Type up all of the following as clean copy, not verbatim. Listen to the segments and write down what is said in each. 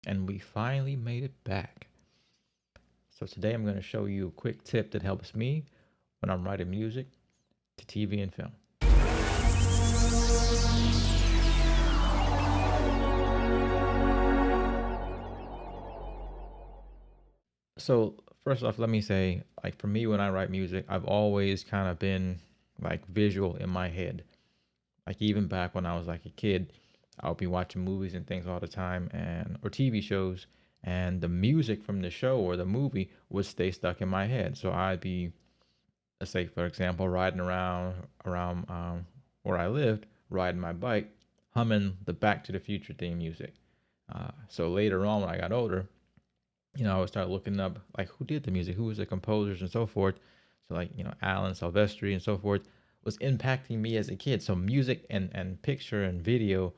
and we finally made it back. So today I'm going to show you a quick tip that helps me when I'm writing music to TV and film. So first off, let me say, like for me when I write music, I've always kind of been like visual in my head. Like even back when I was like a kid, I would be watching movies and things all the time and or TV shows, and the music from the show or the movie would stay stuck in my head. So I'd be, let's say for example, riding around where I lived, riding my bike, humming the Back to the Future theme music. So later on when I got older, I would start looking up like who did the music, who was the composers and so forth. So like, Alan Silvestri and so forth was impacting me as a kid. So music and picture and video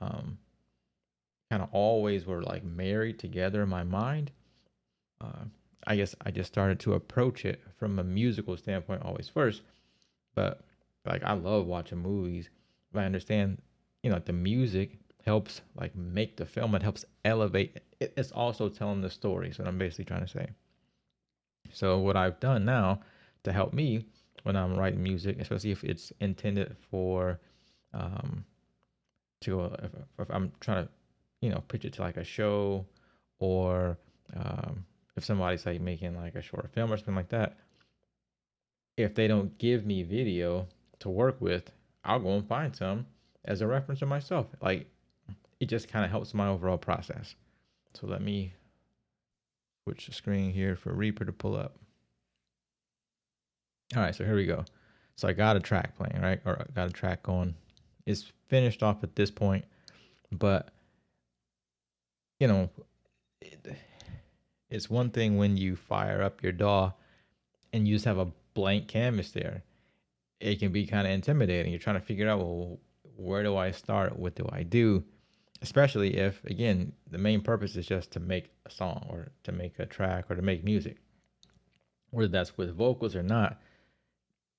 um, kind of always were like married together in my mind. Uh, I guess I just started to approach it from a musical standpoint always first. But like I love watching movies. But I understand, the music helps like make the film. It helps elevate. It's also telling the story. So I'm basically trying to say. So what I've done now to help me when I'm writing music, especially if it's intended for um, if I'm trying to, pitch it to like a show, or if somebody's like making like a short film or something like that, if they don't give me video to work with, I'll go and find some as a reference to myself. Like it just kind of helps my overall process. So let me switch the screen here for Reaper to pull up. All right, so here we go. So I got a track playing, right? Or I got a track going. It's finished off at this point, but you know, it, it's one thing when you fire up your DAW and you just have a blank canvas there. It can be kind of intimidating. You're trying to figure out, well, where do I start? What do I do? Especially if, again, the main purpose is just to make a song or to make a track or to make music, whether that's with vocals or not.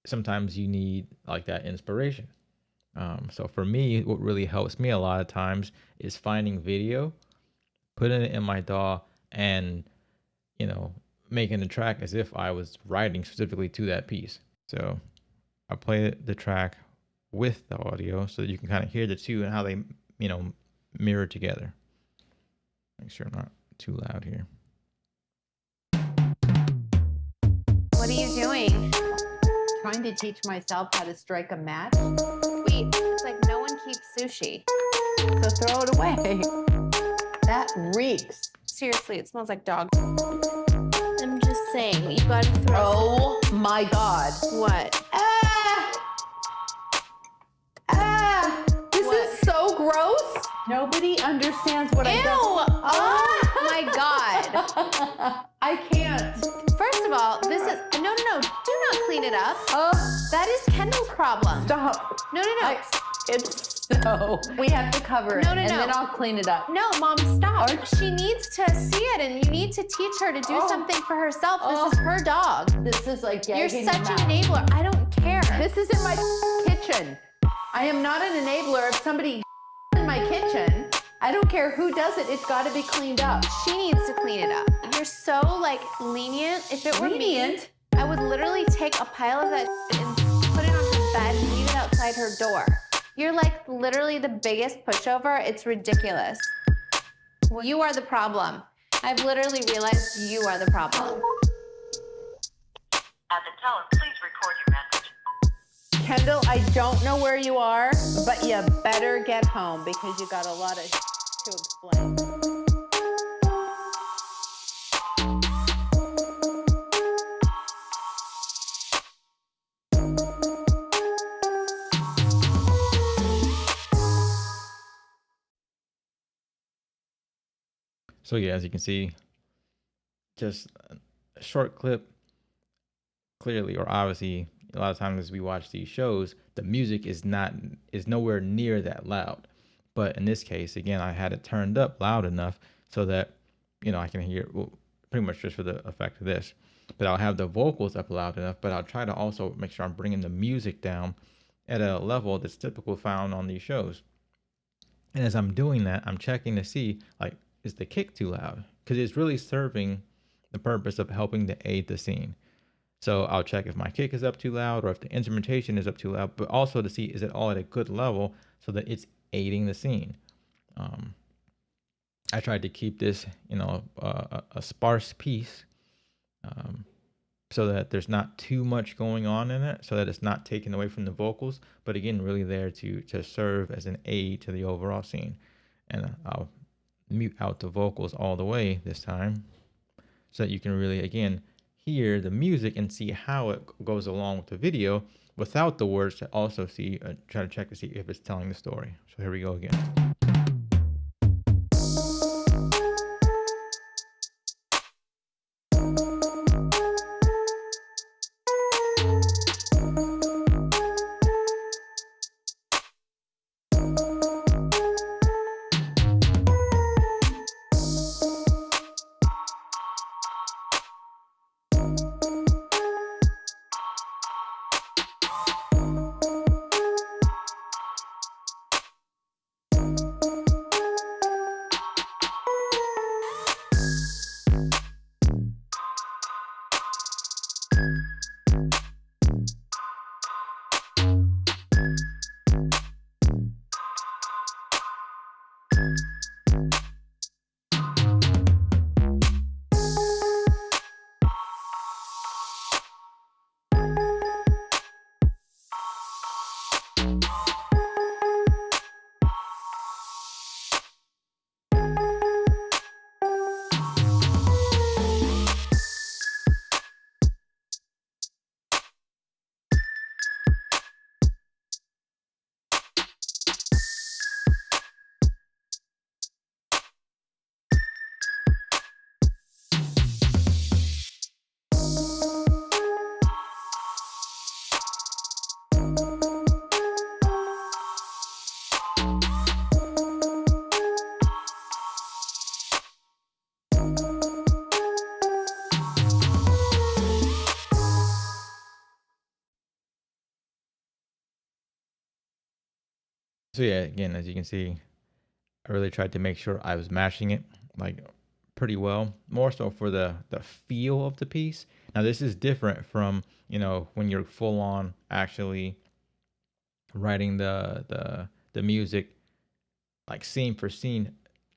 Sometimes you need like that inspiration. So for me, what really helps me a lot of times is finding video, putting it in my DAW, and you know making the track as if I was writing specifically to that piece. So I play the track with the audio so that you can kind of hear the two and how they mirror together. Make sure I'm not too loud here. What are you doing? Trying to teach myself how to strike a match. Wait, it's like no one keeps sushi. So throw it away. That reeks. Seriously, it smells like dog. I'm just saying, you gotta throw. Oh my God. What? This What? is so gross. Nobody understands what Ew! I've done. Oh my God. I can't. First of all, this is no. Do not clean it up. Oh, That is Kendall's problem. stop. No. It's so. We have to cover it. No. And then I'll clean it up. No, Mom, stop. She needs to see it, and you need to teach her to do something for herself. This is her dog. This is like You're gagging such your an mouth. enabler. I don't care. This is in my kitchen. I am not an enabler. If somebody in my kitchen, I don't care who does it. It's got to be cleaned up. She needs to clean it up. You're so like lenient. If it were Lenient? me, I would literally take a pile of that and put it on her bed and leave it outside her door. You're like literally the biggest pushover. It's ridiculous. You are the problem. I've literally realized you are the problem. At the tone, please record your message. Kendall, I don't know where you are, but you better get home because you got a lot of to explain. So yeah, as you can see, just a short clip. Clearly or obviously, a lot of times as we watch these shows, the music is nowhere near that loud. But in this case, again, I had it turned up loud enough so that I can hear, well, pretty much just for the effect of this. But I'll have the vocals up loud enough, but I'll try to also make sure I'm bringing the music down at a level that's typical found on these shows. And as I'm doing that, I'm checking to see, like, is the kick too loud? Because it's really serving the purpose of helping to aid the scene. So I'll check if my kick is up too loud or if the instrumentation is up too loud, but also to see is it all at a good level so that it's aiding the scene. I tried to keep this, a sparse piece, so that there's not too much going on in it, so that it's not taken away from the vocals, but again, really there to serve as an aid to the overall scene. And I'll mute out the vocals all the way this time, so that you can really, again, hear the music and see how it goes along with the video without the words, to also see, try to check to see if it's telling the story. So here we go again. So yeah, again, as you can see, I really tried to make sure I was mashing it like pretty well, more so for the feel of the piece. Now this is different from, when you're full on actually writing the music like scene for scene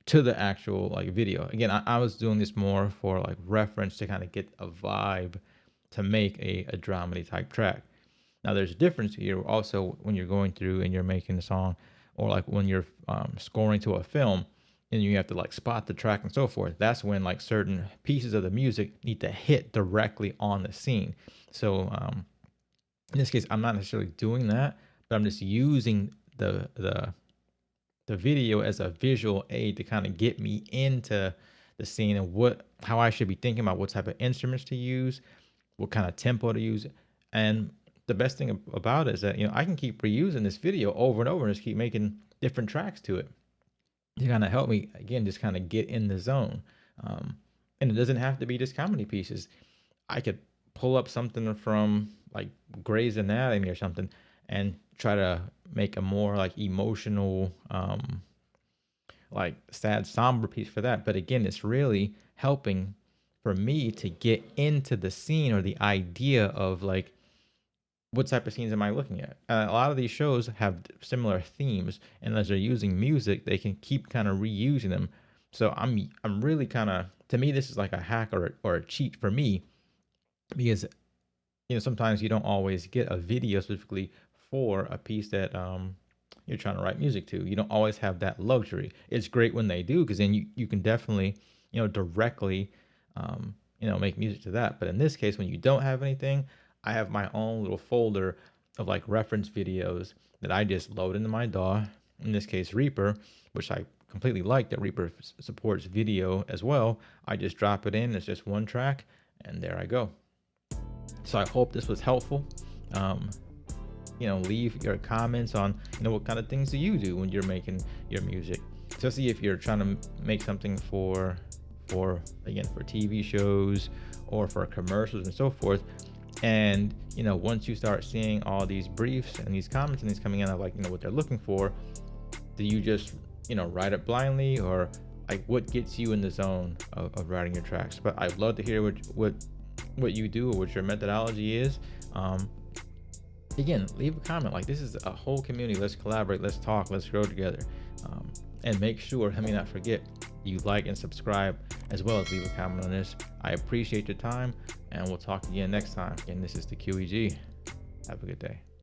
to the actual like video. Again, I was doing this more for like reference to kind of get a vibe to make a dramedy type track. Now there's a difference here also when you're going through and you're making a song, or like when you're scoring to a film and you have to like spot the track and so forth. That's when like certain pieces of the music need to hit directly on the scene. So in this case, I'm not necessarily doing that, but I'm just using the video as a visual aid to kind of get me into the scene and how I should be thinking about what type of instruments to use, what kind of tempo to use. And the best thing about it is that, I can keep reusing this video over and over and just keep making different tracks to it to kind of help me, again, just kind of get in the zone. And it doesn't have to be just comedy pieces. I could pull up something from like Grey's Anatomy or something and try to make a more like emotional, like sad, somber piece for that. But again, it's really helping for me to get into the scene or the idea of like, what type of scenes am I looking at? A lot of these shows have similar themes, and as they're using music, they can keep kind of reusing them. So I'm really kind of, to me, this is like a hack or a cheat for me, because sometimes you don't always get a video specifically for a piece that you're trying to write music to. You don't always have that luxury. It's great when they do, because then you can definitely directly make music to that. But in this case, when you don't have anything, I have my own little folder of like reference videos that I just load into my DAW, in this case Reaper, which I completely like that Reaper supports video as well. I just drop it in, it's just one track, and there I go. So I hope this was helpful. Leave your comments on what kind of things do you do when you're making your music, especially if you're trying to make something for TV shows or for commercials and so forth. And once you start seeing all these briefs and these comments and these coming in of like what they're looking for, do you just write it blindly? Or like what gets you in the zone of writing your tracks. But I'd love to hear what you do or what your methodology is. Again, leave a comment. Like, this is a whole community. Let's collaborate, let's talk, let's grow together. And make sure, let me not forget, you like and subscribe, as well as leave a comment on this. I appreciate your time, and we'll talk again next time. Again, this is the QEG. Have a good day.